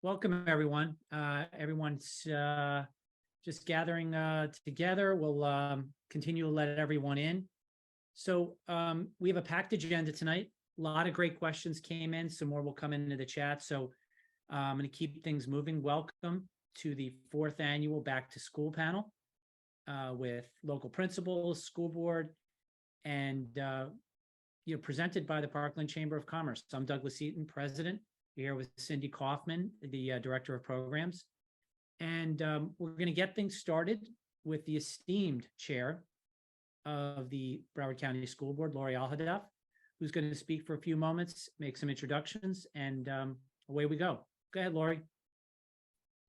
Welcome, everyone. Everyone's just gathering together. We'll continue to let everyone in. So we have a packed agenda tonight. A lot of great questions came in. Some more will come into the chat. So I'm going to keep things moving. Welcome to the 4th annual Back to School panel with local principals, school board, and presented by the Parkland Chamber of Commerce. I'm Douglas Eaton, president. Here with Cindy Kaufman, the director of programs. And we're going to get things started with the esteemed chair of the Broward County School Board, Lori Alhadeff, who's going to speak for a few moments, make some introductions, and away we go. Go ahead, Lori.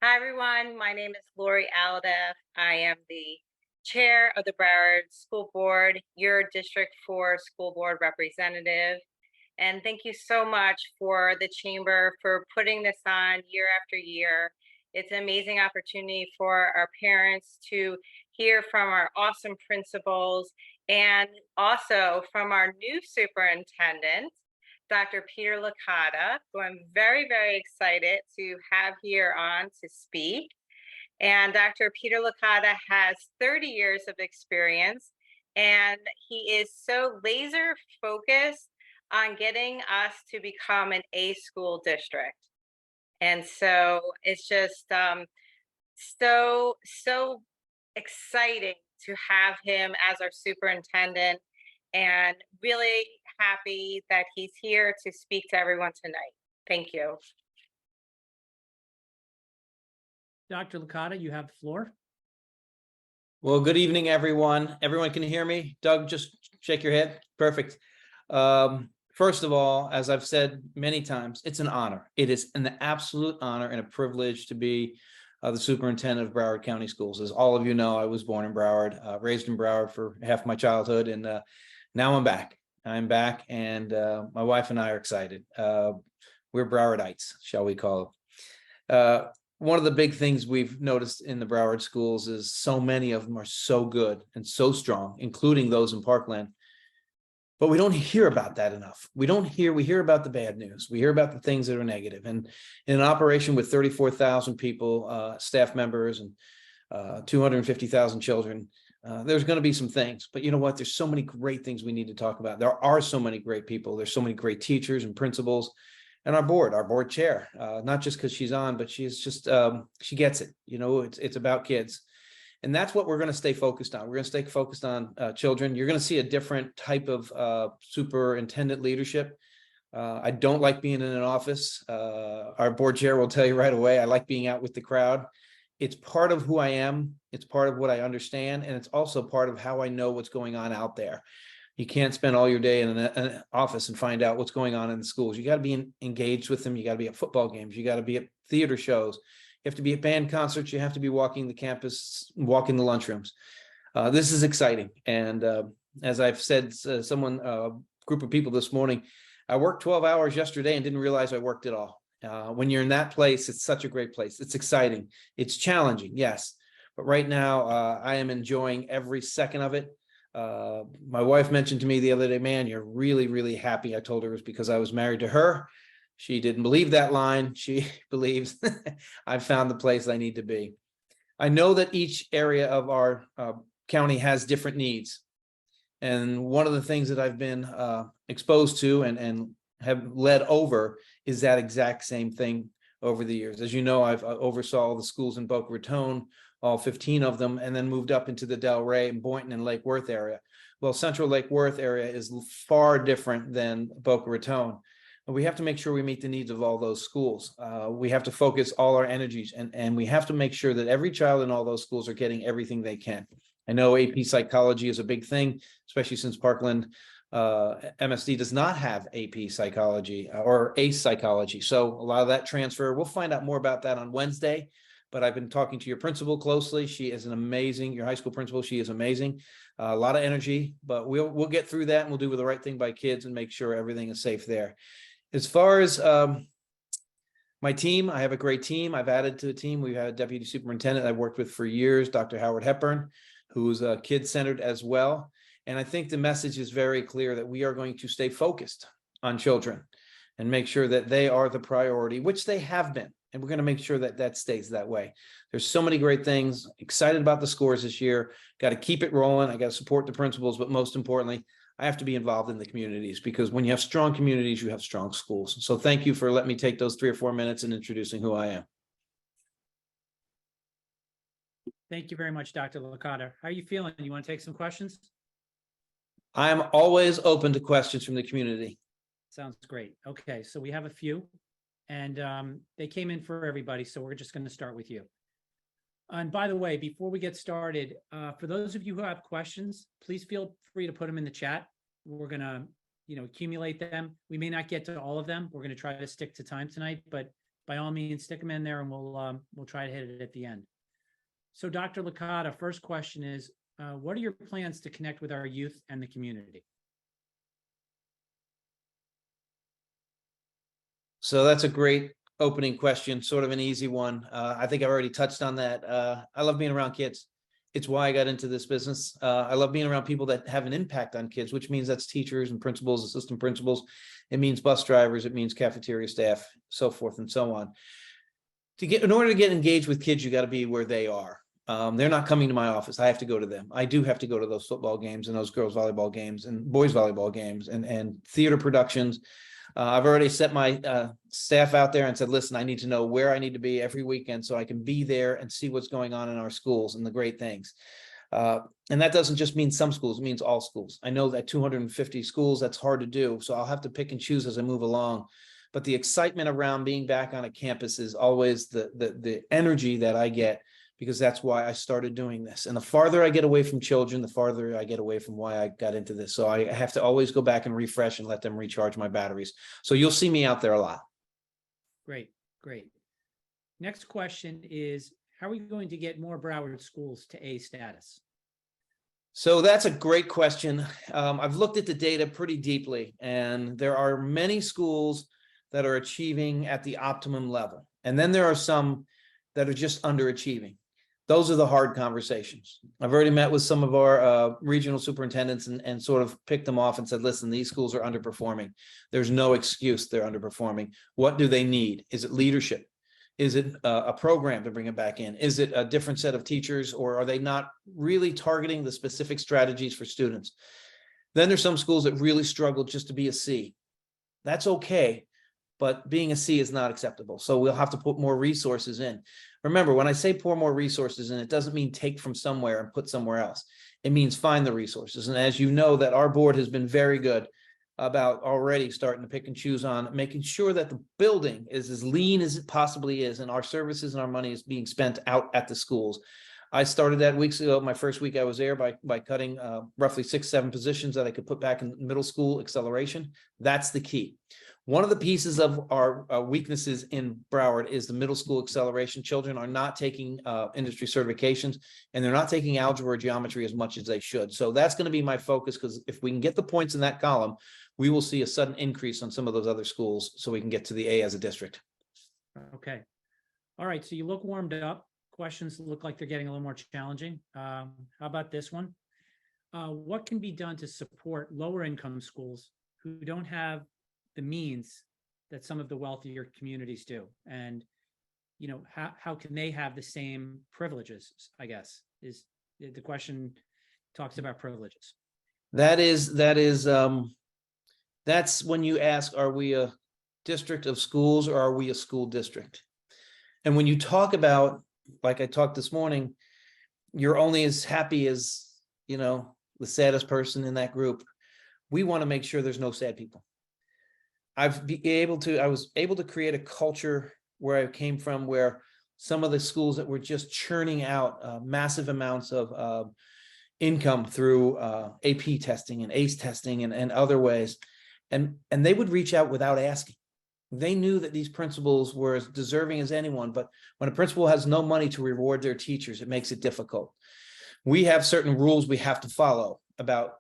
Hi, everyone. My name is Lori Alhadeff. I am the chair of the Broward School Board, your District 4 School Board representative. And thank you so much for the Chamber for putting this on year after year. It's an amazing opportunity for our parents to hear from our awesome principals and also from our new superintendent, Dr. Peter Licata, who I'm very, very excited to have here on to speak. And Dr. Peter Licata has 30 years of experience, and he is so laser focused on getting us to become an A school district. And so it's just so exciting to have him as our superintendent, and really happy that he's here to speak to everyone tonight. Thank you. Dr. Licata, you have the floor. Well, good evening, everyone. Everyone can hear me? Doug, just shake your head. Perfect. First of all, as I've said many times, it's an honor. It is an absolute honor and a privilege to be the superintendent of Broward County Schools. As all of you know, I was born in Broward, raised in Broward for half my childhood, and now I'm back. I'm back, and my wife and I are excited. We're Browardites, shall we call it. One of the big things we've noticed in the Broward schools is so many of them are so good and so strong, including those in Parkland. But we don't hear about that enough. We hear about the bad news. We hear about the things that are negative. And in an operation with 34,000 people, staff members, and 250,000 children, there's going to be some things. But you know what? There's so many great things we need to talk about. There are so many great people. There's so many great teachers and principals, and our board chair, not just because she's on, but she's just, she gets it. You know, it's about kids. And that's what we're going to stay focused on. We're going to stay focused on children. You're going to see a different type of superintendent leadership. I don't like being in an office. Our board chair will tell you right away, I like being out with the crowd. It's part of who I am. It's part of what I understand. And it's also part of how I know what's going on out there. You can't spend all your day in an office and find out what's going on in the schools. You got to be engaged with them. You got to be at football games. You got to be at theater shows. You have to be at band concerts. You have to be walking the campus, walking the lunchrooms. This is exciting. And as I've said, group of people this morning, I worked 12 hours yesterday and didn't realize I worked it all. When you're in that place, it's such a great place. It's exciting. It's challenging, yes. But right now, I am enjoying every second of it. My wife mentioned to me the other day, man, you're really, really happy. I told her it was because I was married to her. She didn't believe that line. She believes I've found the place I need to be. I know that each area of our county has different needs. And one of the things that I've been exposed to and have led over is that exact same thing over the years. As you know, I've oversaw all the schools in Boca Raton, all 15 of them, and then moved up into the Delray and Boynton and Lake Worth area. Well, Central Lake Worth area is far different than Boca Raton. We have to make sure we meet the needs of all those schools. We have to focus all our energies, and we have to make sure that every child in all those schools are getting everything they can. I know AP psychology is a big thing, especially since Parkland MSD does not have AP psychology or ACE psychology. So a lot of that transfer, we'll find out more about that on Wednesday. But I've been talking to your principal closely. She is an amazing, your high school principal. She is amazing. A lot of energy, but we'll get through that, and we'll do the right thing by kids and make sure everything is safe there. As far as my team, I have a great team. I've added to the team. We've had a deputy superintendent I've worked with for years, Dr. Howard Hepburn, who's kid-centered as well. And I think the message is very clear that we are going to stay focused on children. and make sure that they are the priority, which they have been. And we're going to make sure that that stays that way. There's so many great things. Excited about the scores this year. Got to keep it rolling. I got to support the principals, but most importantly, I have to be involved in the communities, because when you have strong communities, you have strong schools. So thank you for letting me take those 3 or 4 minutes and introducing who I am. Thank you very much, Dr. Licata. How are you feeling? You want to take some questions? I'm always open to questions from the community. Sounds great. Okay, so we have a few, and they came in for everybody, so we're just going to start with you. And by the way, before we get started, for those of you who have questions, please feel free to put them in the chat. We're going to, accumulate them. We may not get to all of them. We're going to try to stick to time tonight, but by all means, stick them in there, and we'll try to hit it at the end. So, Dr. Licata, first question is, what are your plans to connect with our youth and the community? So that's a great opening question, sort of an easy one. I think I've already touched on that. I love being around kids. It's why I got into this business. I love being around people that have an impact on kids, which means that's teachers and principals, assistant principals. It means bus drivers. It means cafeteria staff, so forth and so on. In order to get engaged with kids, you got to be where they are. They're not coming to my office. I have to go to them. I do have to go to those football games and those girls volleyball games and boys volleyball games and theater productions. I've already set my staff out there and said, listen, I need to know where I need to be every weekend so I can be there and see what's going on in our schools and the great things. And that doesn't just mean some schools, it means all schools. I know that 250 schools, that's hard to do. So I'll have to pick and choose as I move along. But the excitement around being back on a campus is always the energy that I get, because that's why I started doing this. And the farther I get away from children, the farther I get away from why I got into this. So I have to always go back and refresh and let them recharge my batteries. So you'll see me out there a lot. Great, great. Next question is, how are we going to get more Broward schools to A status? So that's a great question. I've looked at the data pretty deeply, and there are many schools that are achieving at the optimum level. And then there are some that are just underachieving. Those are the hard conversations. I've already met with some of our regional superintendents and sort of picked them off and said, listen, these schools are underperforming. There's no excuse they're underperforming. What do they need? Is it leadership? Is it a program to bring it back in? Is it a different set of teachers, or are they not really targeting the specific strategies for students? Then there's some schools that really struggle just to be a C. That's okay, but being a C is not acceptable. So we'll have to put more resources in. Remember, when I say pour more resources in, it doesn't mean take from somewhere and put somewhere else. It means find the resources. And as you know, that our board has been very good about already starting to pick and choose on making sure that the building is as lean as it possibly is, and our services and our money is being spent out at the schools. I started that weeks ago. My first week I was there by cutting roughly 6-7 positions that I could put back in middle school acceleration. That's the key. One of the pieces of our weaknesses in Broward is the middle school acceleration. Children are not taking industry certifications, and they're not taking algebra or geometry as much as they should. So that's going to be my focus, because if we can get the points in that column, we will see a sudden increase on some of those other schools so we can get to the A as a district. Okay. All right. So you look warmed up. Questions look like they're getting a little more challenging. How about this one? What can be done to support lower income schools who don't have the means that some of the wealthier communities do? And, how can they have the same privileges, I guess, is the question. Talks about privileges. That's when you ask, are we a district of schools or are we a school district? And when you talk about, like I talked this morning, you're only as happy as, the saddest person in that group. We want to make sure there's no sad people. I was able to create a culture where I came from, where some of the schools that were just churning out massive amounts of income through AP testing and ACE testing and other ways. And they would reach out without asking. They knew that these principals were as deserving as anyone, but when a principal has no money to reward their teachers, it makes it difficult. We have certain rules we have to follow about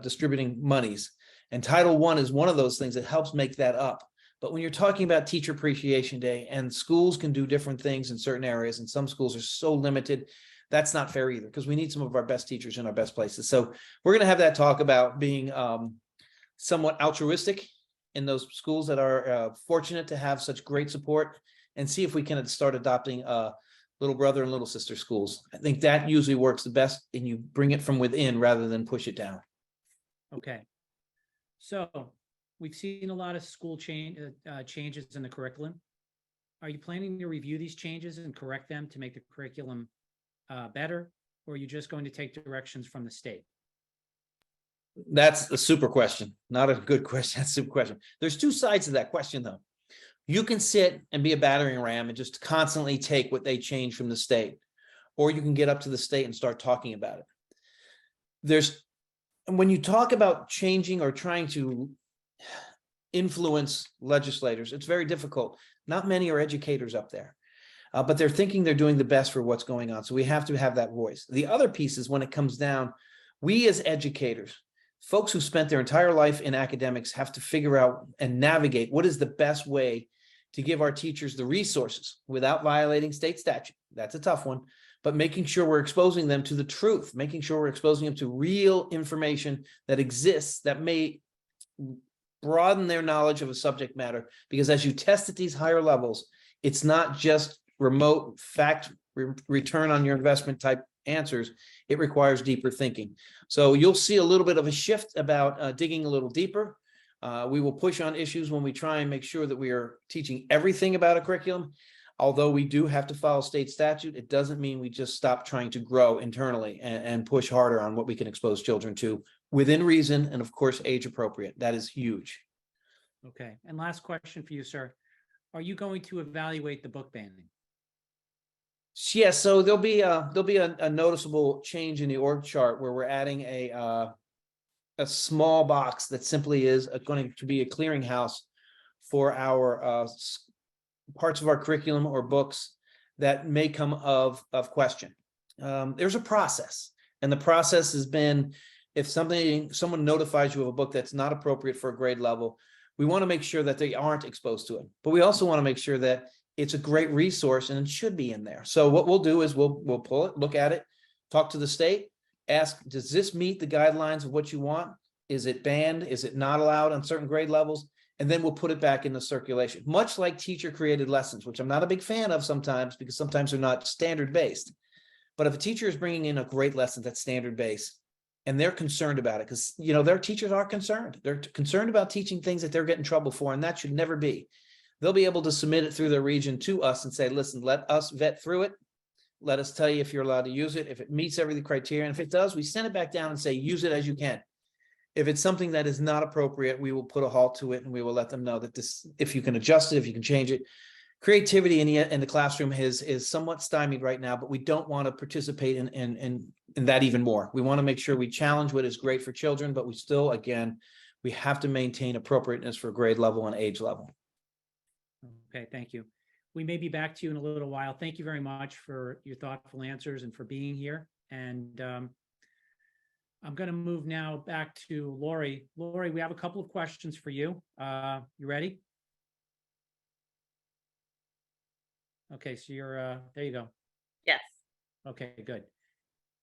distributing monies. And Title I is one of those things that helps make that up. But when you're talking about Teacher Appreciation Day, and schools can do different things in certain areas, and some schools are so limited, that's not fair either, because we need some of our best teachers in our best places. So we're going to have that talk about being somewhat altruistic in those schools that are fortunate to have such great support and see if we can start adopting little brother and little sister schools. I think that usually works the best, and you bring it from within rather than push it down. Okay. So we've seen a lot of school changes in the curriculum. Are you planning to review these changes and correct them to make the curriculum better, or are you just going to take directions from the state? That's a super question, not a good question. That's a super question. There's two sides to that question, though. You can sit and be a battering ram and just constantly take what they change from the state, or you can get up to the state and start talking about it. When you talk about changing or trying to influence legislators, it's very difficult. Not many are educators up there, but they're thinking they're doing the best for what's going on. So we have to have that voice. The other piece is when it comes down, we as educators, folks who spent their entire life in academics, have to figure out and navigate what is the best way to give our teachers the resources without violating state statute. That's a tough one, but making sure we're exposing them to the truth, making sure we're exposing them to real information that exists that may broaden their knowledge of a subject matter. Because as you test at these higher levels, it's not just remote fact return on your investment type answers. It requires deeper thinking. So you'll see a little bit of a shift about digging a little deeper. We will push on issues when we try and make sure that we are teaching everything about a curriculum. Although we do have to follow state statute, it doesn't mean we just stop trying to grow internally and push harder on what we can expose children to within reason and, of course, age appropriate. That is huge. Okay. And last question for you, sir. Are you going to evaluate the book banning? Yes, so there'll be a noticeable change in the org chart where we're adding a small box that simply is going to be a clearinghouse for our parts of our curriculum or books that may come of question. There's a process, and the process has been, if someone notifies you of a book that's not appropriate for a grade level, we want to make sure that they aren't exposed to it. But we also want to make sure that it's a great resource and it should be in there. So what we'll do is we'll pull it, look at it, talk to the state, ask, does this meet the guidelines of what you want? Is it banned? Is it not allowed on certain grade levels? And then we'll put it back into circulation, much like teacher created lessons, which I'm not a big fan of sometimes because sometimes they're not standard based. But if a teacher is bringing in a great lesson that's standard based and they're concerned about it, because, you know, their teachers are concerned. They're concerned about teaching things that they're getting in trouble for, and that should never be. They'll be able to submit it through their region to us and say, listen, let us vet through it. Let us tell you if you're allowed to use it, if it meets every criteria. And if it does, we send it back down and say, use it as you can. If it's something that is not appropriate, we will put a halt to it and we will let them know that this, if you can adjust it, if you can change it. Creativity in the classroom is somewhat stymied right now, but we don't want to participate in that even more. We want to make sure we challenge what is great for children, but we still, again, we have to maintain appropriateness for grade level and age level. Okay, thank you. We may be back to you in a little while. Thank you very much for your thoughtful answers and for being here. And I'm going to move now back to Lori. Lori, we have a couple of questions for you. You ready? Okay, so you're there you go. Yes. Okay, good.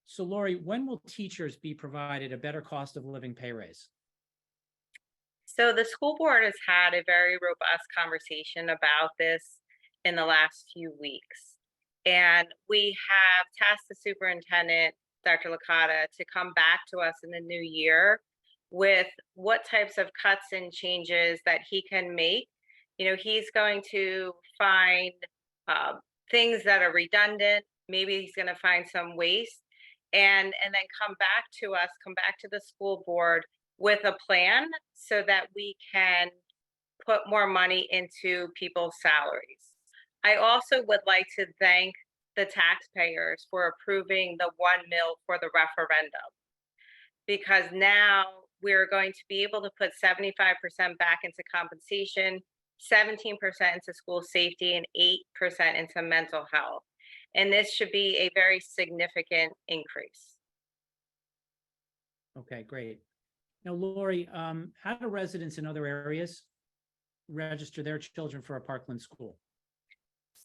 So Lori, when will teachers be provided a better cost of living pay raise? So the school board has had a very robust conversation about this in the last few weeks. And we have tasked the superintendent, Dr. Licata, to come back to us in the new year with what types of cuts and changes that he can make. You know, he's going to find things that are redundant. Maybe he's going to find some waste and then come back to the school board with a plan so that we can put more money into people's salaries. I also would like to thank the taxpayers for approving the 1 mil for the referendum, because now we're going to be able to put 75% back into compensation, 17% into school safety, and 8% into mental health. And this should be a very significant increase. Okay, great. Now, Lori, how do residents in other areas register their children for a Parkland school?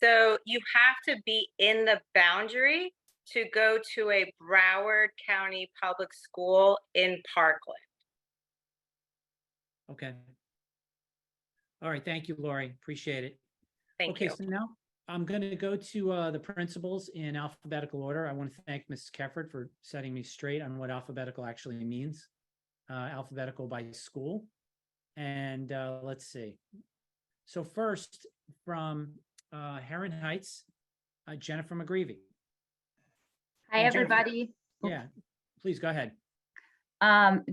So you have to be in the boundary to go to a Broward County public school in Parkland. Okay. All right, thank you, Lori. Appreciate it. Thank Okay, you. so now I'm going to go to the principals in alphabetical order. I want to thank Mrs. Kefford for setting me straight on what alphabetical actually means, alphabetical by school. And let's see. So first, from Heron Heights, Jennifer McGreevy. Hi, And Jennifer- everybody. Yeah, please go ahead.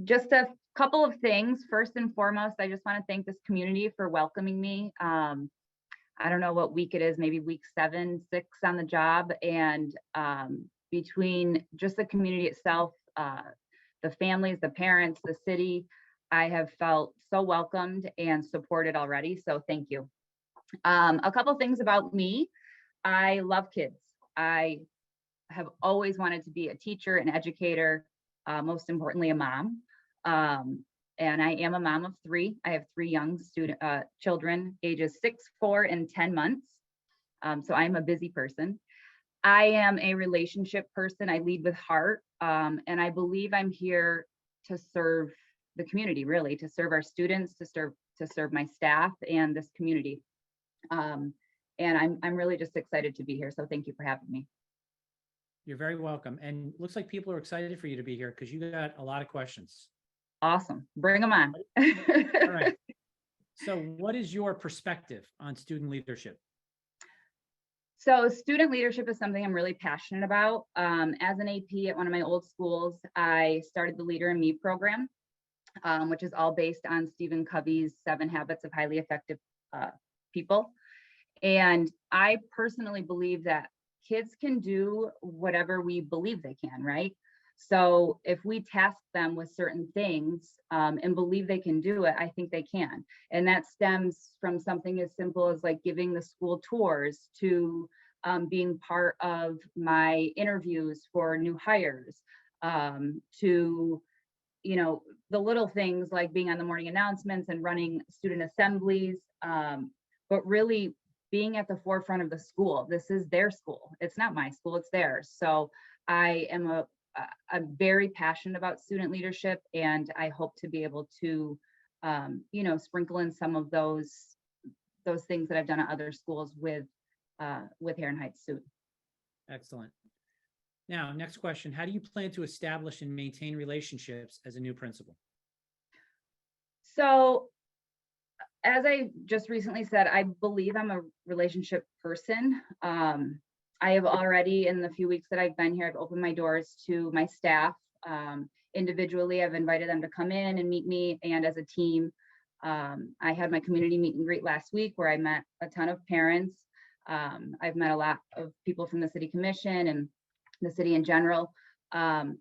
Just a couple of things. First and foremost, I just want to thank this community for welcoming me. I don't know what week it is, maybe week 7, 6 on the job. And between just the community itself, the families, the parents, the city, I have felt so welcomed and supported already. So thank you. A couple things about me. I love kids. I have always wanted to be a teacher, an educator, most importantly, a mom. And I am a mom of 3. I have 3 young children, ages 6, 4, and 10 months. So I'm a busy person. I am a relationship person. I lead with heart. And I believe I'm here to serve the community, really, to serve our students, to serve my staff and this community. And I'm really just excited to be here. So thank you for having me. You're very welcome. And looks like people are excited for you to be here because you got a lot of questions. Awesome. Bring them on. All right. So what is your perspective on student leadership? So student leadership is something I'm really passionate about. As an AP at one of my old schools, I started the Leader in Me program, which is all based on Stephen Covey's 7 Habits of Highly Effective People. And I personally believe that kids can do whatever we believe they can, right? So if we task them with certain things and believe they can do it, I think they can. And that stems from something as simple as like giving the school tours to being part of my interviews for new hires, to, you know, the little things like being on the morning announcements and running student assemblies, but really being at the forefront of the school. This is their school. It's not my school, it's theirs. So I'm very passionate about student leadership, and I hope to be able to, you know, sprinkle in some of those things that I've done at other schools with Heron Heights soon. Excellent. Now, next question. How do you plan to establish and maintain relationships as a new principal? So, as I just recently said, I believe I'm a relationship person. I have already, in the few weeks that I've been here, I've opened my doors to my staff. Individually, I've invited them to come in and meet me, and as a team. I had my community meet and greet last week where I met a ton of parents. I've met a lot of people from the city commission and the city in general. And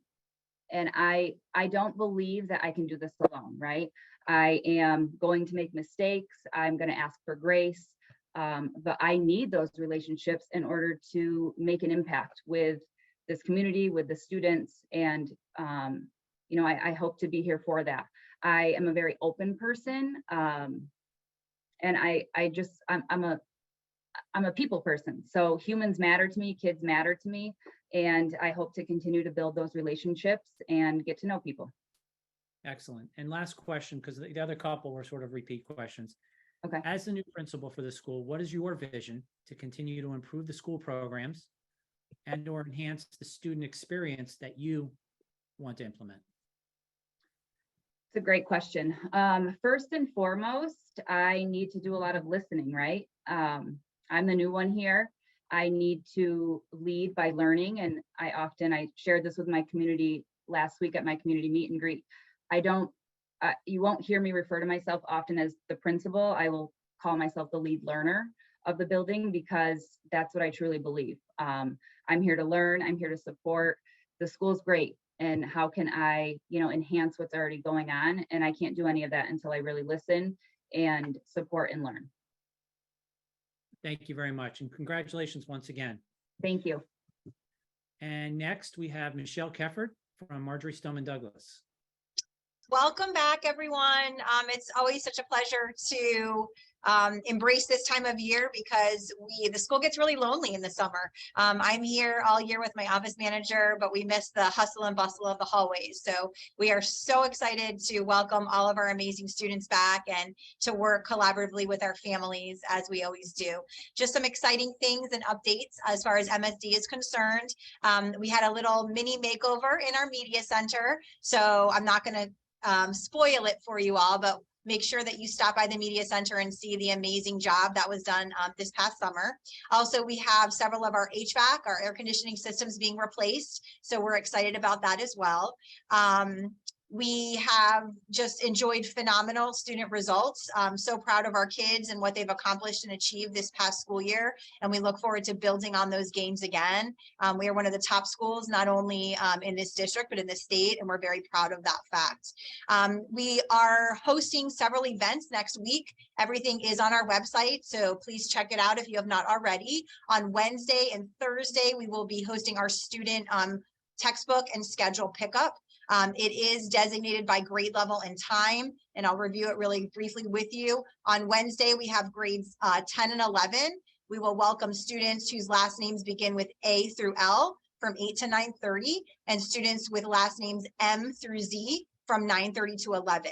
I don't believe that I can do this alone, right? I am going to make mistakes. I'm going to ask for grace. But I need those relationships in order to make an impact with this community, with the students. And, you know, I hope to be here for that. I am a very open person. And I'm a people person. So humans matter to me, kids matter to me. And I hope to continue to build those relationships and get to know people. Excellent. And last question, because the other couple were sort of repeat questions. Okay. As the new principal for the school, what is your vision to continue to improve the school programs and or enhance the student experience that you want to implement? It's a great question. First and foremost, I need to do a lot of listening, right? I'm the new one here. I need to lead by learning. And I shared this with my community last week at my community meet and greet. You won't hear me refer to myself often as the principal. I will call myself the lead learner of the building because that's what I truly believe. I'm here to learn. I'm here to support. The school's great. And how can I, you know, enhance what's already going on? And I can't do any of that until I really listen and support and learn. Thank you very much. And congratulations once again. Thank you. And next we have Michelle Kefford from Marjorie Stoneman Douglas. Welcome back, everyone. It's always such a pleasure to embrace this time of year because the school gets really lonely in the summer. I'm here all year with my office manager, but we miss the hustle and bustle of the hallways. So we are so excited to welcome all of our amazing students back and to work collaboratively with our families as we always do. Just some exciting things and updates as far as MSD is concerned. We had a little mini makeover in our media center. So I'm not going to spoil it for you all, but make sure that you stop by the media center and see the amazing job that was done this past summer. Also, we have several of our HVAC, our air conditioning systems being replaced. So we're excited about that as well. We have just enjoyed phenomenal student results. I'm so proud of our kids and what they've accomplished and achieved this past school year. And we look forward to building on those gains again. We are one of the top schools, not only in this district, but in the state. And we're very proud of that fact. We are hosting several events next week. Everything is on our website, so please check it out if you have not already. On Wednesday and Thursday, we will be hosting our student textbook and schedule pickup. It is designated by grade level and time, and I'll review it really briefly with you. On Wednesday, we have grades 10 and 11. We will welcome students whose last names begin with A through L from 8 to 9:30, and students with last names M through Z from 9:30 to 11.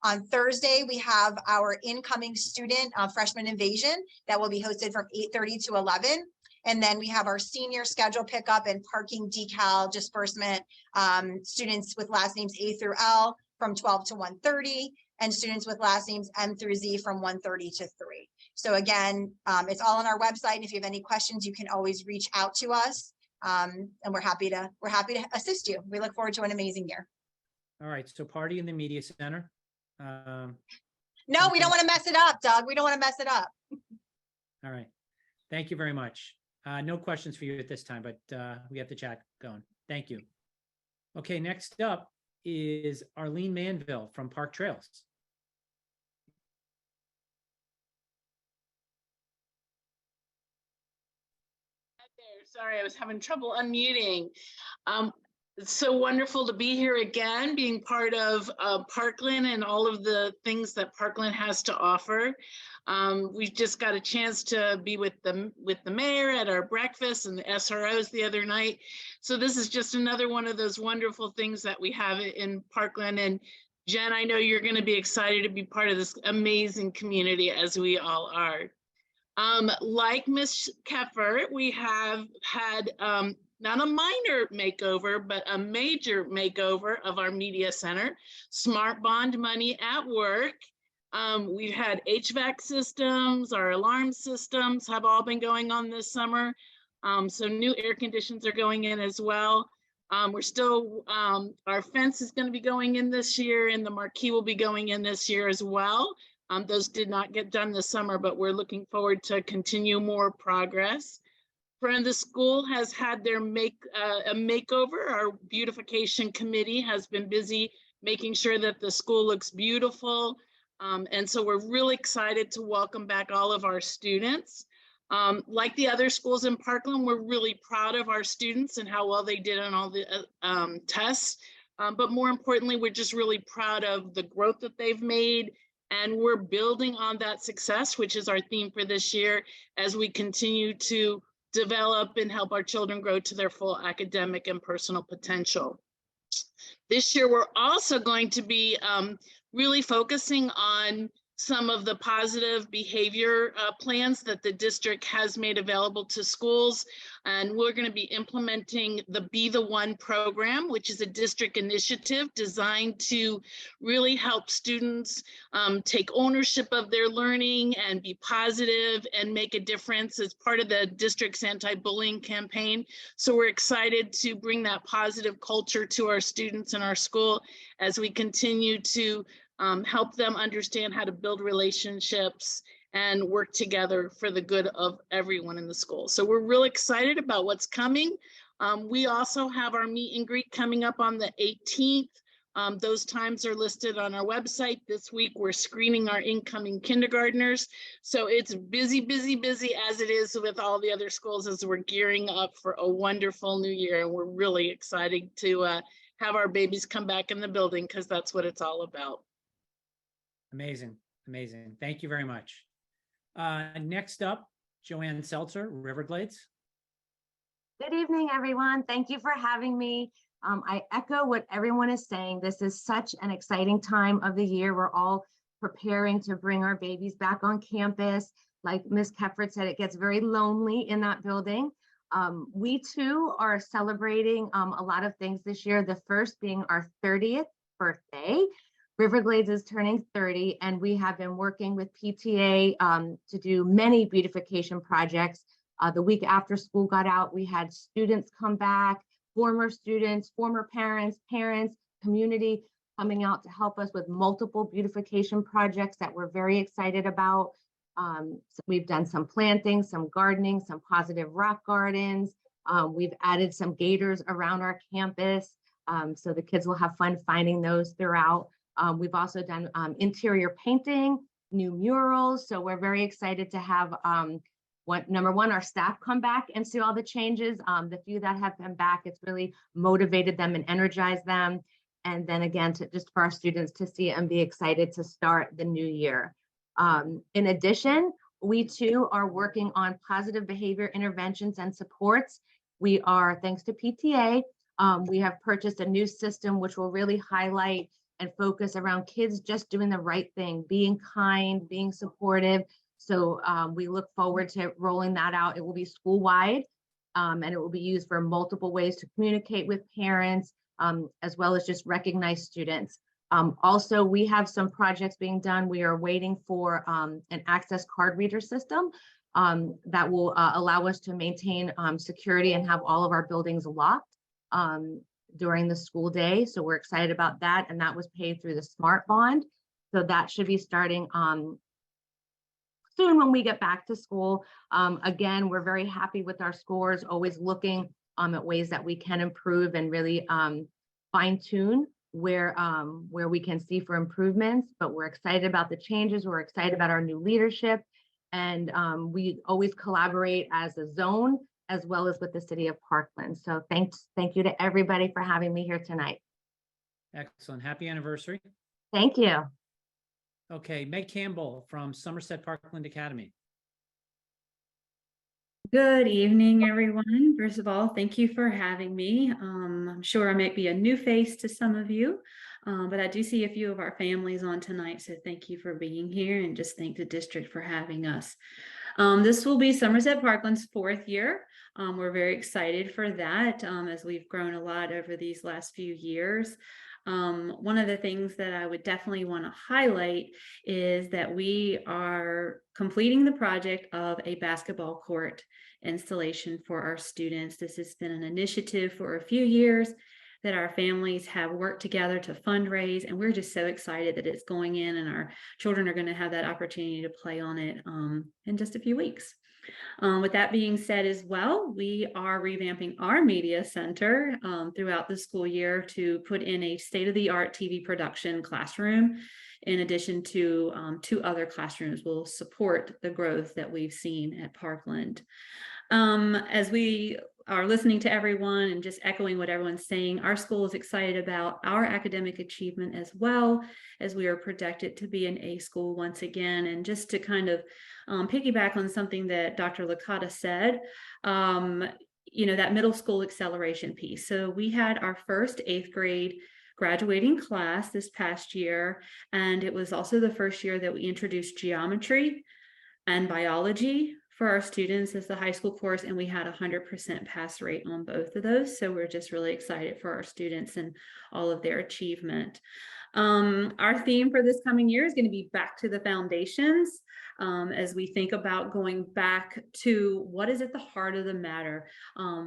On Thursday, we have our incoming student freshman invasion that will be hosted from 8:30 to 11. And then we have our senior schedule pickup and parking decal disbursement, students with last names A through L from 12 to 1:30, and students with last names M through Z from 1:30 to 3. So again, it's all on our website. And if you have any questions, you can always reach out to us. And we're happy to assist you. We look forward to an amazing year. All right, so party in the media center. No, we don't want to mess it up, Doug. We don't want to mess it up. All right, thank you very much. No questions for you at this time, but we have the chat going. Thank you. Okay, next up is Arlene Manville from Park Trails. Sorry, I was having trouble unmuting. It's so wonderful to be here again, being part of Parkland and all of the things that Parkland has to offer. We just got a chance to be with the mayor at our breakfast and the SROs the other night. So this is just another one of those wonderful things that we have in Parkland. And Jen, I know you're going to be excited to be part of this amazing community, as we all are. Like Miss Kefford, we have had not a minor makeover, but a major makeover of our media center. Smart bond money at work. We've had HVAC systems, our alarm systems have all been going on this summer. So new air conditions are going in as well. We're still, our fence is going to be going in this year, and the marquee will be going in this year as well. Those did not get done this summer, but we're looking forward to continue more progress. Front of the school has had their a makeover. Our beautification committee has been busy making sure that the school looks beautiful. And so we're really excited to welcome back all of our students. Like the other schools in Parkland, we're really proud of our students and how well they did on all the tests. But more importantly, we're just really proud of the growth that they've made. And we're building on that success, which is our theme for this year, as we continue to develop and help our children grow to their full academic and personal potential. This year, we're also going to be really focusing on some of the positive behavior plans that the district has made available to schools. And we're going to be implementing the Be the One program, which is a district initiative designed to really help students take ownership of their learning and be positive and make a difference as part of the district's anti-bullying campaign. So we're excited to bring that positive culture to our students in our school as we continue to help them understand how to build relationships and work together for the good of everyone in the school. So we're really excited about what's coming. We also have our meet and greet coming up on the 18th. Those times are listed on our website. This week, we're screening our incoming kindergartners. So it's busy, busy, busy as it is with all the other schools as we're gearing up for a wonderful new year. And we're really excited to have our babies come back in the building because that's what it's all about. Amazing, amazing. Thank you very much. Next up, Joanne Seltzer, Riverglades. Good evening, everyone. Thank you for having me. I echo what everyone is saying. This is such an exciting time of the year. We're all preparing to bring our babies back on campus. Like Ms. Kefford said, it gets very lonely in that building. We too are celebrating a lot of things this year. The first being our 30th birthday. Riverglades is turning 30, and we have been working with PTA to do many beautification projects. The week after school got out, we had students come back, former students, former parents, community coming out to help us with multiple beautification projects that we're very excited about. So we've done some planting, some gardening, some positive rock gardens. We've added some gators around our campus, so the kids will have fun finding those throughout. We've also done interior painting, new murals. So we're very excited to have number one, our staff come back and see all the changes. The few that have been back, it's really motivated them and energized them. And then again, just for our students to see and be excited to start the new year. In addition, we too are working on positive behavior interventions and supports. We are, thanks to PTA, we have purchased a new system which will really highlight and focus around kids just doing the right thing, being kind, being supportive. So we look forward to rolling that out. It will be school-wide, and it will be used for multiple ways to communicate with parents, as well as just recognize students. Also, we have some projects being done. We are waiting for an access card reader system that will allow us to maintain security and have all of our buildings locked during the school day. So we're excited about that. And that was paid through the SMART bond. So that should be starting soon when we get back to school. Again, we're very happy with our scores, always looking at ways that we can improve and really fine tune where we can see for improvements, but we're excited about the changes. We're excited about our new leadership. And we always collaborate as a zone, as well as with the city of Parkland. So thank you to everybody for having me here tonight. Excellent. Happy anniversary. Thank you. Okay, Meg Campbell from Somerset Parkland Academy. Good evening, everyone. First of all, thank you for having me. I'm sure I might be a new face to some of you, but I do see a few of our families on tonight, so thank you for being here, and just thank the district for having us. This will be Somerset Parkland's 4th year. We're very excited for that, as we've grown a lot over these last few years. One of the things that I would definitely want to highlight is that we are completing the project of a basketball court installation for our students. This has been an initiative for a few years that our families have worked together to fundraise, and we're just so excited that it's going in, and our children are going to have that opportunity to play on it in just a few weeks. With that being said as well, we are revamping our media center throughout the school year to put in a state-of-the-art TV production classroom. In addition to 2 other classrooms will support the growth that we've seen at Parkland. As we are listening to everyone and just echoing what everyone's saying, our school is excited about our academic achievement, as well as we are projected to be an A school once again. And just to kind of piggyback on something that Dr. Licata said, you know, that middle school acceleration piece. So we had our first 8th grade graduating class this past year, and it was also the first year that we introduced geometry and biology for our students as the high school course, and we had 100% pass rate on both of those. So we're just really excited for our students and all of their achievement. Our theme for this coming year is going to be back to the foundations, as we think about going back to what is at the heart of the matter,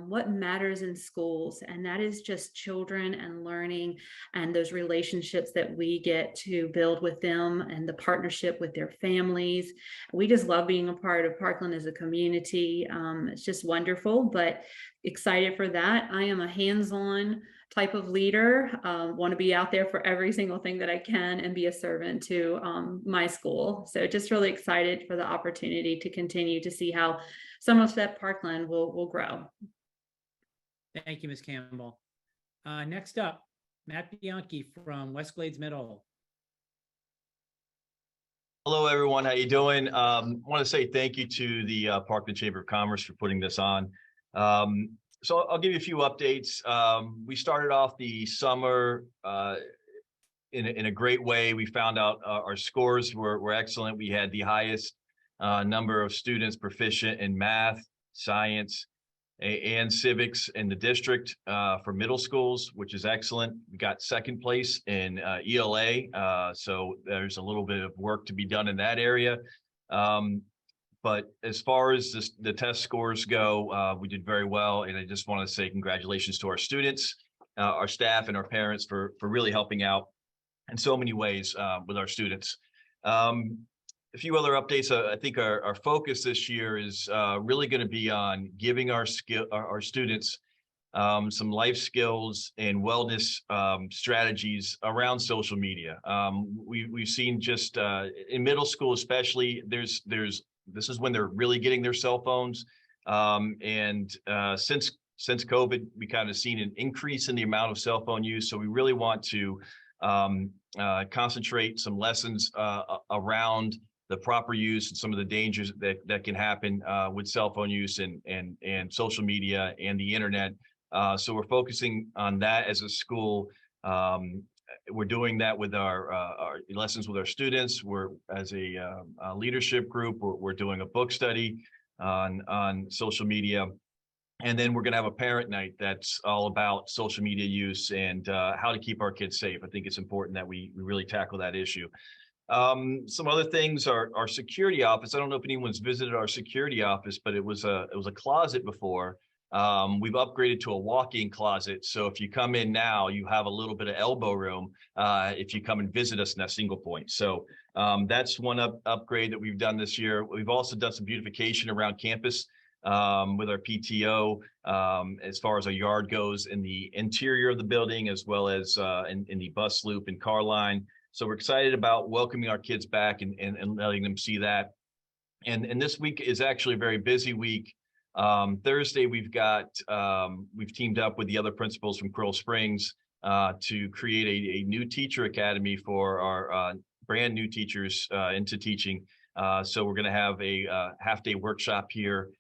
what matters in schools, and that is just children and learning and those relationships that we get to build with them and the partnership with their families. We just love being a part of Parkland as a community. It's just wonderful, but excited for that. I am a hands-on type of leader, want to be out there for every single thing that I can and be a servant to my school. So just really excited for the opportunity to continue to see how Somerset Parkland will grow. Thank you, Ms. Campbell. Next up, Matt Bianchi from Westglads Middle. Hello, everyone. How you doing? I want to say thank you to the Parkland Chamber of Commerce for putting this on. So I'll give you a few updates. We started off the summer in a great way. We found out our scores were excellent. We had the highest number of students proficient in math, science, and civics in the district for middle schools, which is excellent. We got second place in ELA, so there's a little bit of work to be done in that area. But as far as the test scores go, we did very well, and I just want to say congratulations to our students, our staff, and our parents for really helping out in so many ways with our students. A few other updates. I think our focus this year is really going to be on giving our students some life skills and wellness strategies around social media. We've seen just in middle school, especially, this is when they're really getting their cell phones. And since COVID, we kind of seen an increase in the amount of cell phone use. So we really want to concentrate some lessons around the proper use and some of the dangers that can happen with cell phone use and social media and the internet. So we're focusing on that as a school. We're doing that with our lessons with our students. We're as a leadership group, we're doing a book study on social media. And then we're going to have a parent night that's all about social media use and how to keep our kids safe. I think it's important that we really tackle that issue. Some other things are our security office. I don't know if anyone's visited our security office, but it was a closet before. We've upgraded to a walk-in closet. So if you come in now, you have a little bit of elbow room if you come and visit us in that single point. So that's one upgrade that we've done this year. We've also done some beautification around campus with our PTO as far as our yard goes in the interior of the building, as well as in the bus loop and car line. So we're excited about welcoming our kids back and letting them see that. And this week is actually a very busy week. Thursday, we've teamed up with the other principals from Coral Springs to create a new teacher academy for our brand new teachers into teaching. So we're going to have a half-day workshop here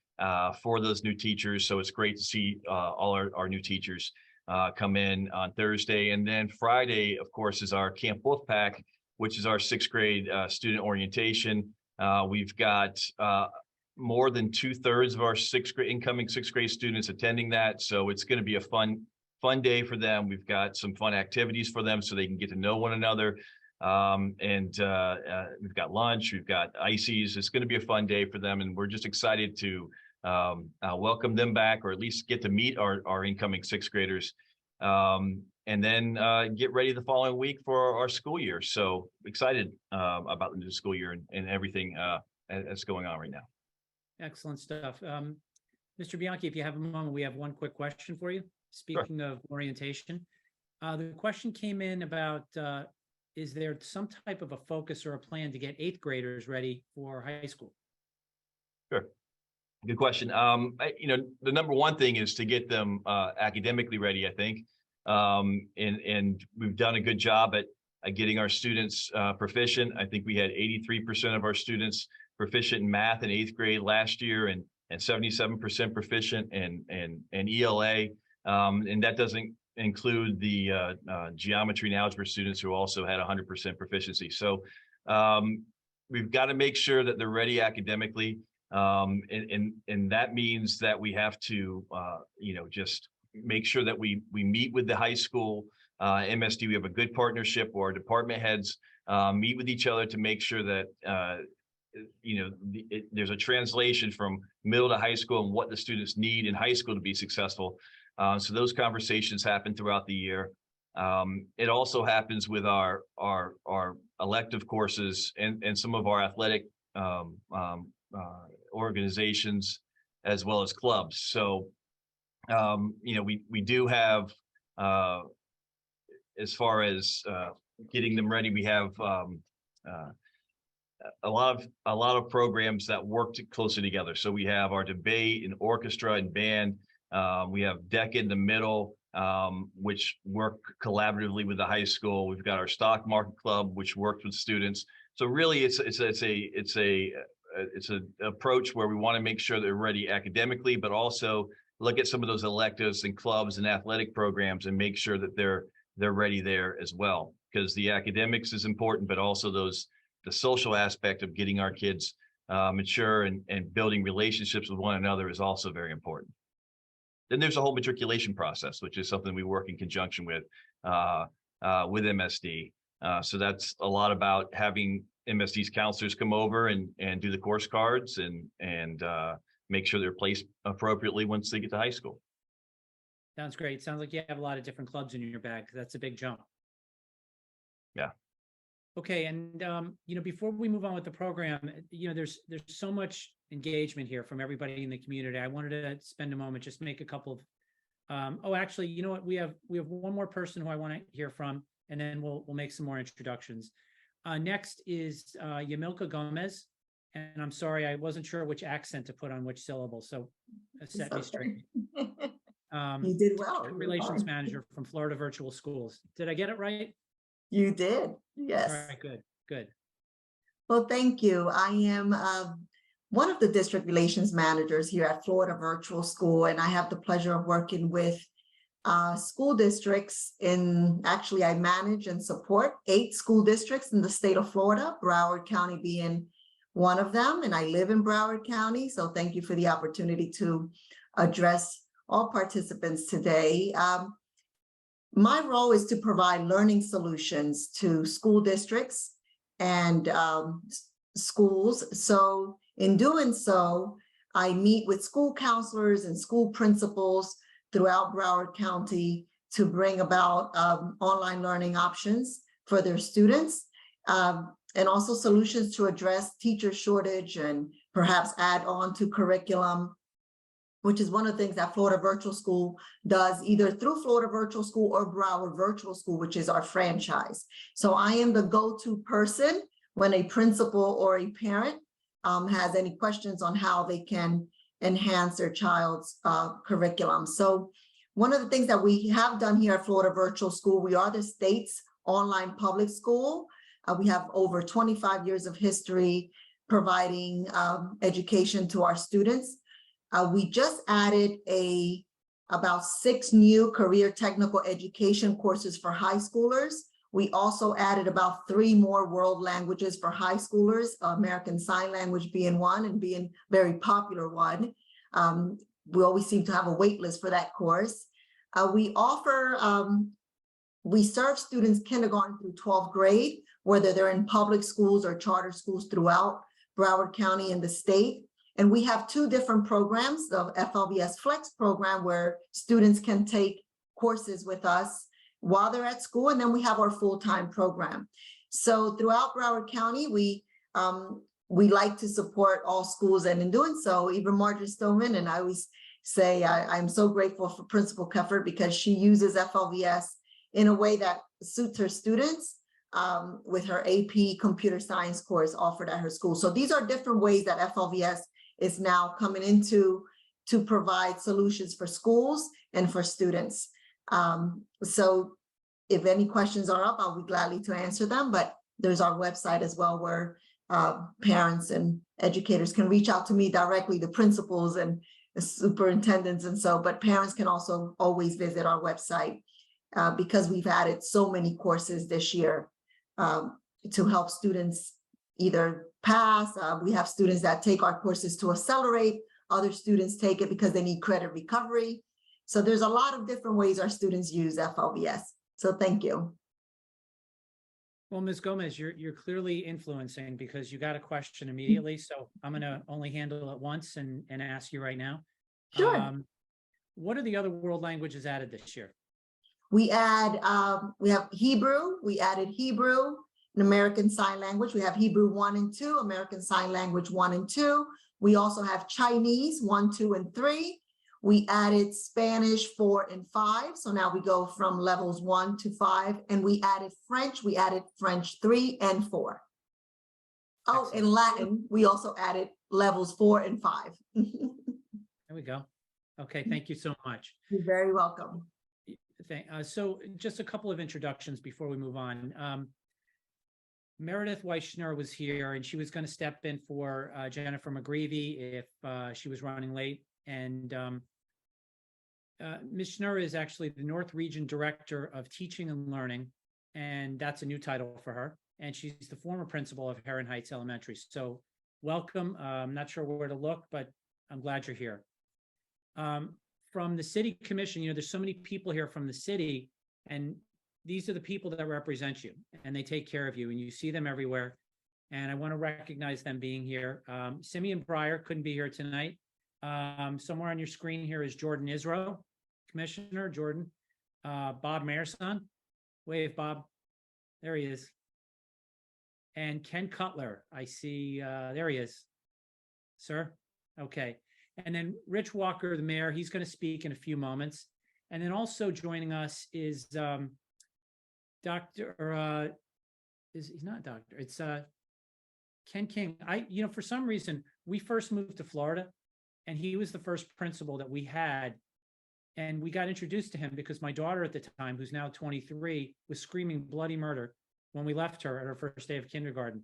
for those new teachers. So it's great to see all our new teachers come in on Thursday. And then Friday, of course, is our Camp Wolfpack, which is our 6th grade student orientation. We've got more than 2/3 of our incoming 6th grade students attending that. So it's going to be a fun day for them. We've got some fun activities for them so they can get to know one another. And we've got lunch, we've got ices. It's going to be a fun day for them. And we're just excited to welcome them back, or at least get to meet our incoming 6th graders. And then get ready the following week for our school year. So excited about the new school year and everything that's going on right now. Excellent stuff. Mr. Bianchi, if you have a moment, we have one quick question for you. Speaking of orientation, the question came in about, is there some type of a focus or a plan to get 8th graders ready for high school? Sure. Good question. The number one thing is to get them academically ready, I think. And we've done a good job at getting our students proficient. I think we had 83% of our students proficient in math in 8th grade last year, and 77% proficient in ELA. And that doesn't include the geometry and algebra students who also had 100% proficiency. So we've got to make sure that they're ready academically. And that means that we have to, just make sure that we meet with the high school MSD. We have a good partnership where our department heads meet with each other to make sure that, there's a translation from middle to high school and what the students need in high school to be successful. So those conversations happen throughout the year. It also happens with our elective courses and some of our athletic organizations as well as clubs. So, we do have, as far as getting them ready, we have a lot of programs that work closely together. So we have our debate and orchestra and band. We have DECA in the middle, which work collaboratively with the high school. We've got our stock market club, which works with students. So really, it's an approach where we want to make sure they're ready academically, but also look at some of those electives and clubs and athletic programs and make sure that they're ready there as well. Because the academics is important, but also the social aspect of getting our kids mature and building relationships with one another is also very important. Then there's a whole matriculation process, which is something we work in conjunction with MSD. So that's a lot about having MSD's counselors come over and do the course cards and make sure they're placed appropriately once they get to high school. Sounds great. Sounds like you have a lot of different clubs in your bag. That's a big jump. Yeah. Okay, and before we move on with the program, there's so much engagement here from everybody in the community. I wanted to spend a moment, just make a couple of. Actually, you know what? We have one more person who I want to hear from, and then we'll make some more introductions. Next is Yamilca Gomez, and I'm sorry, I wasn't sure which accent to put on which syllable, so set me straight. You did well. Relations manager from Florida Virtual Schools. Did I get it right? You did. Yes. All right, good. Well, thank you. I am one of the district relations managers here at Florida Virtual School, and I have the pleasure of working with school districts actually I manage and support 8 school districts in the state of Florida, Broward County being one of them, and I live in Broward County. So thank you for the opportunity to address all participants today. My role is to provide learning solutions to school districts and schools. So in doing so, I meet with school counselors and school principals throughout Broward County to bring about online learning options for their students, and also solutions to address teacher shortage and perhaps add on to curriculum, which is one of the things that Florida Virtual School does, either through Florida Virtual School or Broward Virtual School, which is our franchise. So I am the go-to person when a principal or a parent has any questions on how they can enhance their child's curriculum. So one of the things that we have done here at Florida Virtual School, we are the state's online public school. We have over 25 years of history providing education to our students. We just added about 6 new career technical education courses for high schoolers. We also added about 3 more world languages for high schoolers, American Sign Language being one and being a very popular one. We always seem to have a wait list for that course. We serve students kindergarten through 12th grade, whether they're in public schools or charter schools throughout Broward County and the state. And we have 2 different programs, the FLVS Flex program, where students can take courses with us while they're at school, and then we have our full-time program. So throughout Broward County, we like to support all schools, and in doing so, even Marjorie Stoneman, and I always say I'm so grateful for Principal Kefford because she uses FLVS in a way that suits her students with her AP computer science course offered at her school. So these are different ways that FLVS is now coming into to provide solutions for schools and for students. So if any questions are up, I'll be gladly to answer them, but there's our website as well where parents and educators can reach out to me directly, the principals and the superintendents and so, but parents can also always visit our website because we've added so many courses this year to help students either pass. We have students that take our courses to accelerate. Other students take it because they need credit recovery. So there's a lot of different ways our students use FLVS. So thank you. Well, Ms. Gomez, you're clearly influencing because you got a question immediately. So I'm going to only handle it once and ask you right now. Sure. What are the other world languages added this year? We have Hebrew. We added Hebrew, an American Sign Language. We have Hebrew 1 and 2, American Sign Language 1 and 2. We also have Chinese 1, 2, and 3. We added Spanish 4 and 5. So now we go from levels 1 to 5. And we added French. We added French 3 and 4. Oh, Excellent. and Latin, we also added levels 4 and 5. There we go. Okay, thank you so much. You're very welcome. So just a couple of introductions before we move on. Meredith Weischner was here, and she was going to step in for Jennifer McGreevy if she was running late. And Ms. Schnur is actually the North Region Director of Teaching and Learning, and that's a new title for her. And she's the former principal of Heron Heights Elementary. So welcome. I'm not sure where to look, but I'm glad you're here. From the City Commission, there's so many people here from the city, and these are the people that represent you, and they take care of you, and you see them everywhere. And I want to recognize them being here. Simeon Breyer couldn't be here tonight. Somewhere on your screen here is Jordan Israel, Commissioner Jordan. Bob Mayerson, wave Bob, there he is. And Ken Cutler, I see, there he is. Sir, okay. And then Rich Walker, the mayor, he's going to speak in a few moments. And then also joining us is Dr. He's not doctor, it's Ken King. For some reason, we first moved to Florida, and he was the first principal that we had. And we got introduced to him because my daughter at the time, who's now 23, was screaming bloody murder when we left her at her first day of kindergarten.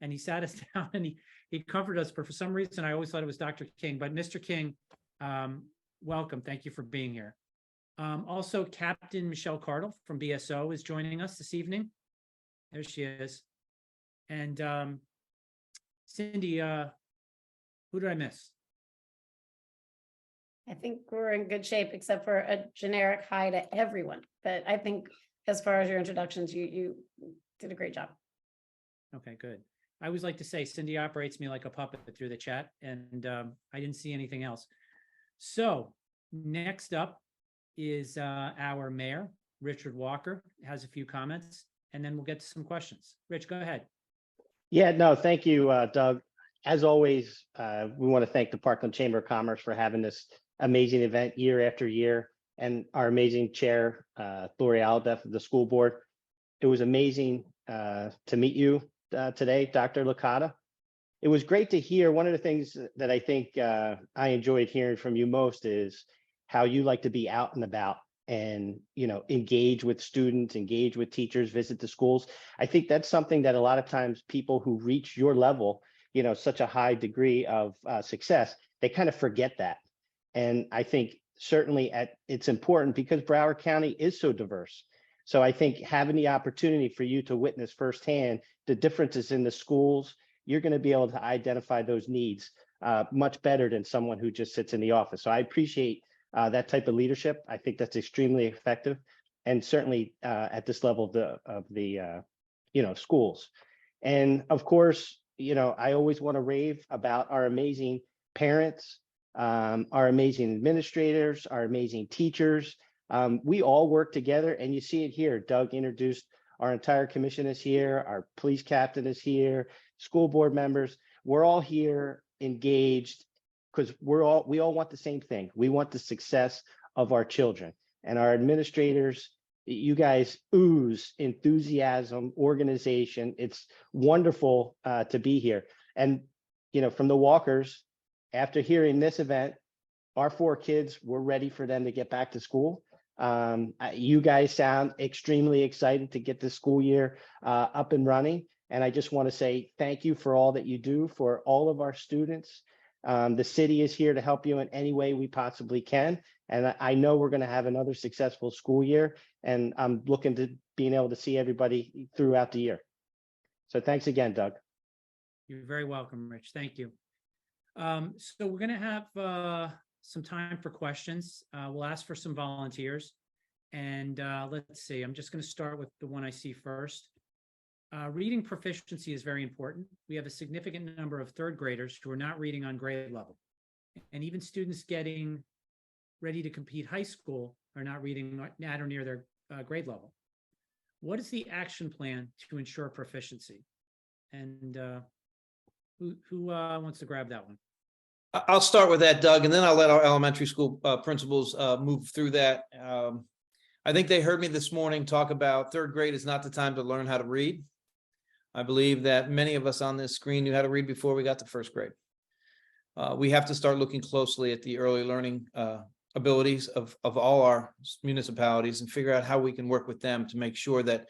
And he sat us down and he comforted us, but for some reason, I always thought it was Dr. King. But Mr. King, welcome. Thank you for being here. Also, Captain Michelle Cardle from BSO is joining us this evening. There she is. And Cindy, who did I miss? I think we're in good shape, except for a generic hi to everyone. But I think as far as your introductions, you did a great job. Okay, good. I always like to say Cindy operates me like a puppet through the chat, and I didn't see anything else. So next up is our mayor, Richard Walker, has a few comments, and then we'll get to some questions. Rich, go ahead. Yeah, no, thank you, Doug. As always, we want to thank the Parkland Chamber of Commerce for having this amazing event year after year, and our amazing chair, Lori Alhadeff of the school board. It was amazing to meet you today, Dr. Licata. It was great to hear. One of the things that I think I enjoyed hearing from you most is how you like to be out and about and, engage with students, engage with teachers, visit the schools. I think that's something that a lot of times people who reach your level, such a high degree of success, they kind of forget that. And I think certainly it's important because Broward County is so diverse. So I think having the opportunity for you to witness firsthand the differences in the schools, you're going to be able to identify those needs much better than someone who just sits in the office. So I appreciate that type of leadership. I think that's extremely effective, and certainly at this level of the schools. And of course, I always want to rave about our amazing parents, our amazing administrators, our amazing teachers. We all work together, and you see it here. Doug introduced our entire commission is here. Our police captain is here. School board members. We're all here engaged because we all want the same thing. We want the success of our children, and our administrators. You guys ooze enthusiasm, organization. It's wonderful to be here. And from the Walkers, after hearing this event, our 4 kids, we're ready for them to get back to school. You guys sound extremely excited to get the school year up and running. And I just want to say thank you for all that you do for all of our students. The city is here to help you in any way we possibly can. And I know we're going to have another successful school year. And I'm looking to being able to see everybody throughout the year. So thanks again, Doug. You're very welcome, Rich. Thank you. So we're going to have some time for questions. We'll ask for some volunteers. And let's see, I'm just going to start with the one I see first. Reading proficiency is very important. We have a significant number of 3rd graders who are not reading on grade level. And even students getting ready to compete high school are not reading at or near their grade level. What is the action plan to ensure proficiency? And who wants to grab that one? I'll start with that, Doug, and then I'll let our elementary school principals move through that. I think they heard me this morning talk about 3rd grade is not the time to learn how to read. I believe that many of us on this screen knew how to read before we got to 1st grade. We have to start looking closely at the early learning abilities of all our municipalities and figure out how we can work with them to make sure that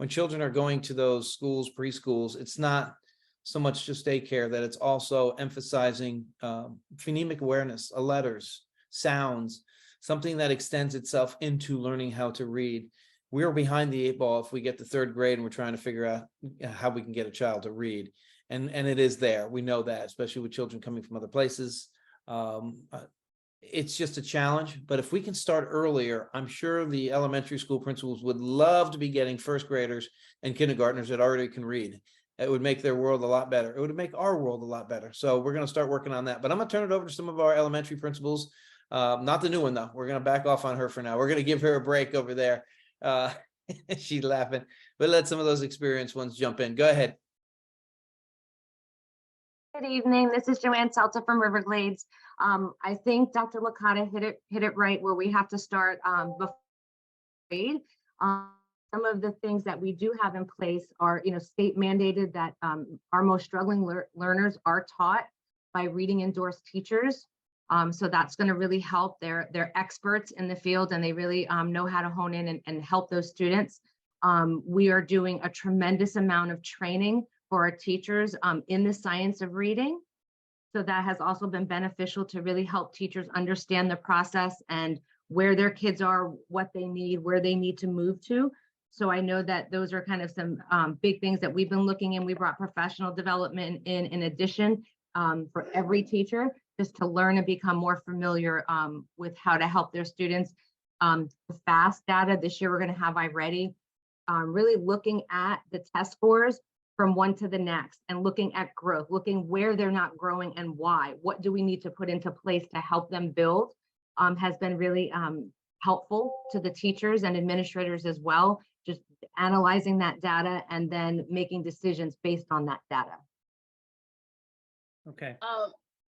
when children are going to those schools, preschools, it's not so much just daycare, that it's also emphasizing phonemic awareness, letters, sounds, something that extends itself into learning how to read. We're behind the 8 ball if we get to 3rd grade and we're trying to figure out how we can get a child to read. And it is there. We know that, especially with children coming from other places. It's just a challenge, but if we can start earlier, I'm sure the elementary school principals would love to be getting 1st graders and kindergartners that already can read. It would make their world a lot better. It would make our world a lot better. So we're going to start working on that, but I'm going to turn it over to some of our elementary principals. Not the new one though. We're going to back off on her for now. We're going to give her a break over there. She's laughing, but let some of those experienced ones jump in. Go ahead. Good evening. This is Joanne Seltzer from Riverglades. I think Dr. Licata hit it right where we have to start before grade. Some of the things that we do have in place are, state mandated that our most struggling learners are taught by reading endorsed teachers. So that's going to really help. They're experts in the field and they really know how to hone in and help those students. We are doing a tremendous amount of training for our teachers in the science of reading. So that has also been beneficial to really help teachers understand the process and where their kids are, what they need, where they need to move to. So I know that those are kind of some big things that we've been looking in. We brought professional development in addition for every teacher, just to learn and become more familiar with how to help their students. The FAST data this year, we're going to have iReady, really looking at the test scores from one to the next and looking at growth, looking where they're not growing and why. What do we need to put into place to help them build has been really helpful to the teachers and administrators as well, just analyzing that data and then making decisions based on that data. Okay.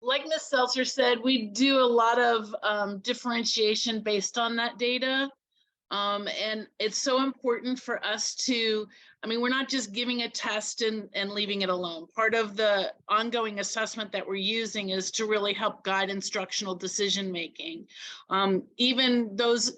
Like Ms. Seltzer said, we do a lot of differentiation based on that data. And it's so important for us to, we're not just giving a test and leaving it alone. Part of the ongoing assessment that we're using is to really help guide instructional decision making. Even those,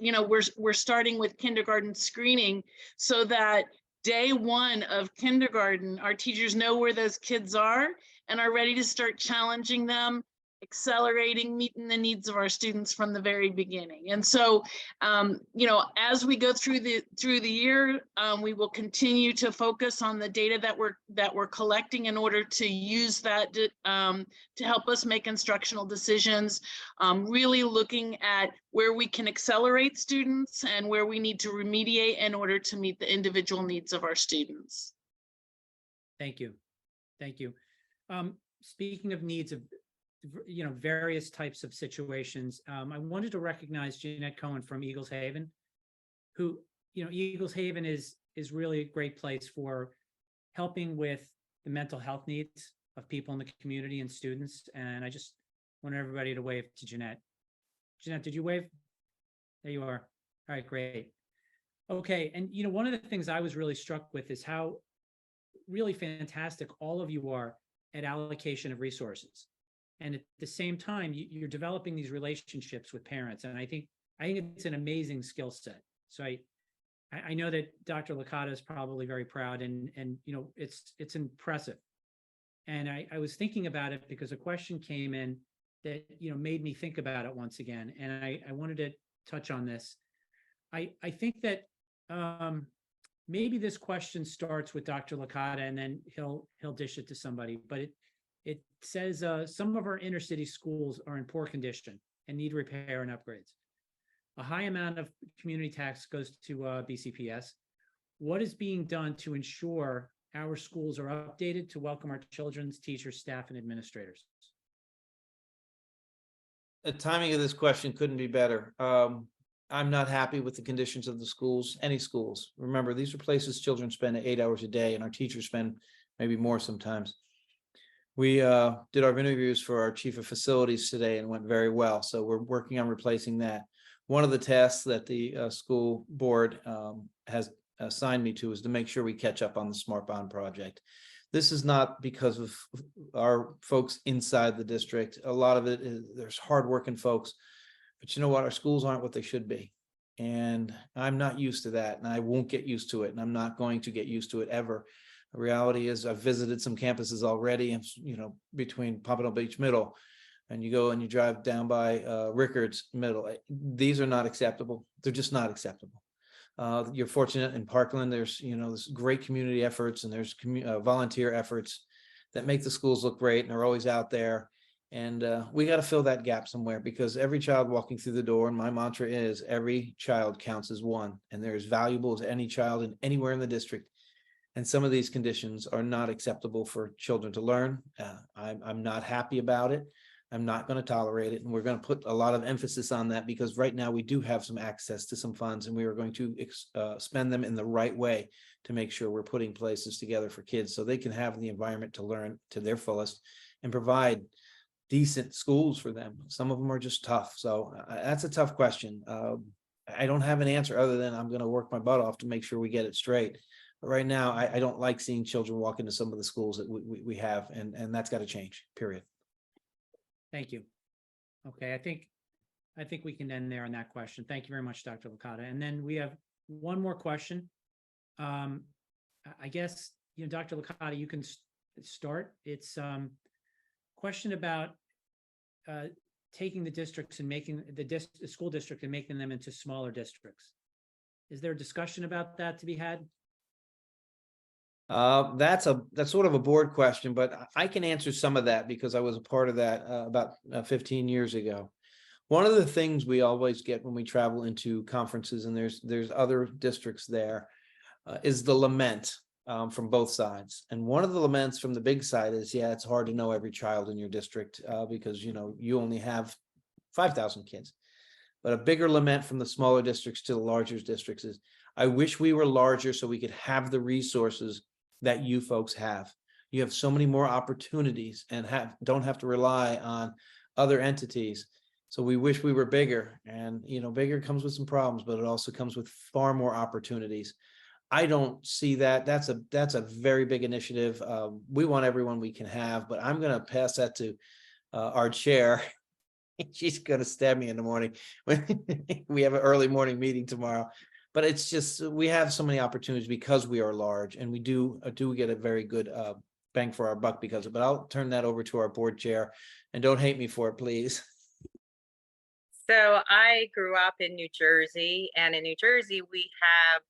we're starting with kindergarten screening so that day 1 of kindergarten, our teachers know where those kids are and are ready to start challenging them, accelerating, meeting the needs of our students from the very beginning. And so, as we go through the year, we will continue to focus on the data that we're collecting in order to use that to help us make instructional decisions, really looking at where we can accelerate students and where we need to remediate in order to meet the individual needs of our students. Thank you. Thank you. Speaking of needs of various types of situations. I wanted to recognize Jeanette Cohen from Eagles Haven, who, Eagles Haven is really a great place for helping with the mental health needs of people in the community and students. And I just want everybody to wave to Jeanette. Jeanette, did you wave? There you are. All right, great. Okay. And, one of the things I was really struck with is how really fantastic all of you are at allocation of resources. And at the same time, you're developing these relationships with parents. And I think it's an amazing skill set. So I know that Dr. Licata is probably very proud and it's impressive. And I was thinking about it because a question came in that, made me think about it once again. And I wanted to touch on this. I think that maybe this question starts with Dr. Licata and then he'll dish it to somebody, but it says some of our inner city schools are in poor condition and need repair and upgrades. A high amount of community tax goes to BCPS. What is being done to ensure our schools are updated to welcome our children's teachers, staff, and administrators? The timing of this question couldn't be better. I'm not happy with the conditions of the schools, any schools. Remember, these are places children spend 8 hours a day and our teachers spend maybe more sometimes. We did our interviews for our chief of facilities today and went very well. So we're working on replacing that. One of the tasks that the school board has assigned me to is to make sure we catch up on the Smart Bond project. This is not because of our folks inside the district. A lot of it is there's hardworking folks, but you know what? Our schools aren't what they should be. And I'm not used to that, and I won't get used to it, and I'm not going to get used to it ever. The reality is I've visited some campuses already, and between Pompano Beach Middle, and you go and you drive down by Rickards Middle. These are not acceptable. They're just not acceptable. You're fortunate in Parkland. There's there's great community efforts, and there's volunteer efforts that make the schools look great, and they're always out there. And we got to fill that gap somewhere, because every child walking through the door, and my mantra is every child counts as one, and they're as valuable as any child in anywhere in the district. And some of these conditions are not acceptable for children to learn. I'm not happy about it. I'm not going to tolerate it. And we're going to put a lot of emphasis on that, because right now we do have some access to some funds, and we are going to spend them in the right way to make sure we're putting places together for kids so they can have the environment to learn to their fullest and provide decent schools for them. Some of them are just tough. So that's a tough question. I don't have an answer other than I'm going to work my butt off to make sure we get it straight. But right now, I don't like seeing children walk into some of the schools that we have, and that's got to change, period. Thank you. Okay, I think we can end there on that question. Thank you very much, Dr. Licata. And then we have one more question. I guess, Dr. Licata, you can start. It's question about taking the districts and making the school district and making them into smaller districts. Is there a discussion about that to be had? That's sort of a board question, but I can answer some of that because I was a part of that about 15 years ago. One of the things we always get when we travel into conferences, and there's other districts there, is the lament from both sides. And one of the laments from the big side is, yeah, it's hard to know every child in your district because you only have 5,000 kids. But a bigger lament from the smaller districts to the larger districts is, I wish we were larger so we could have the resources that you folks have. You have so many more opportunities and don't have to rely on other entities. So we wish we were bigger, and bigger comes with some problems, but it also comes with far more opportunities. I don't see that. That's a very big initiative. We want everyone we can have, but I'm going to pass that to our chair. She's going to stab me in the morning. We have an early morning meeting tomorrow, but it's just, we have so many opportunities because we are large, and we do get a very good bang for our buck because of it. But I'll turn that over to our board chair, and don't hate me for it, please. So I grew up in New Jersey, and in New Jersey, we have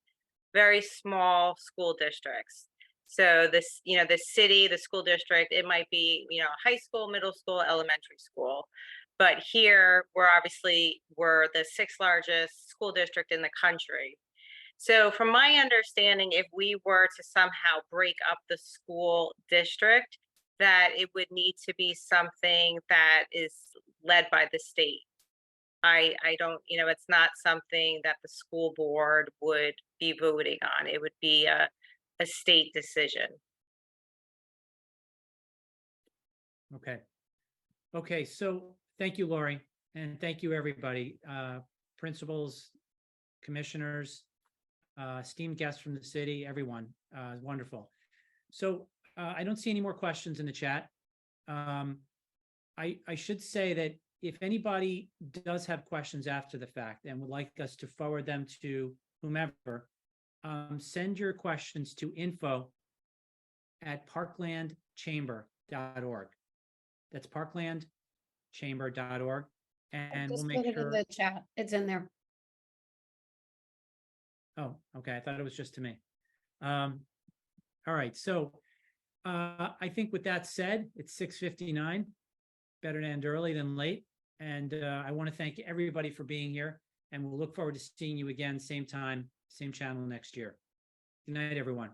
very small school districts. So this, the city, the school district, it might be, high school, middle school, elementary school. But here we're the 6th largest school district in the country. So from my understanding, if we were to somehow break up the school district, that it would need to be something that is led by the state. I don't, it's not something that the school board would be voting on. It would be a state decision. Okay. So thank you, Lori. And thank you, everybody. Principals, commissioners, esteemed guests from the city, everyone. Wonderful. So I don't see any more questions in the chat. I should say that if anybody does have questions after the fact and would like us to forward them to whomever, send your questions to info@parklandchamber.org. That's parklandchamber.org. And we'll make sure. In the chat. It's in there. Oh, okay. I thought it was just to me. All right. So I think with that said, it's 6:59. Better to end early than late. And I want to thank everybody for being here. And we'll look forward to seeing you again, same time, same channel next year. Good night, everyone.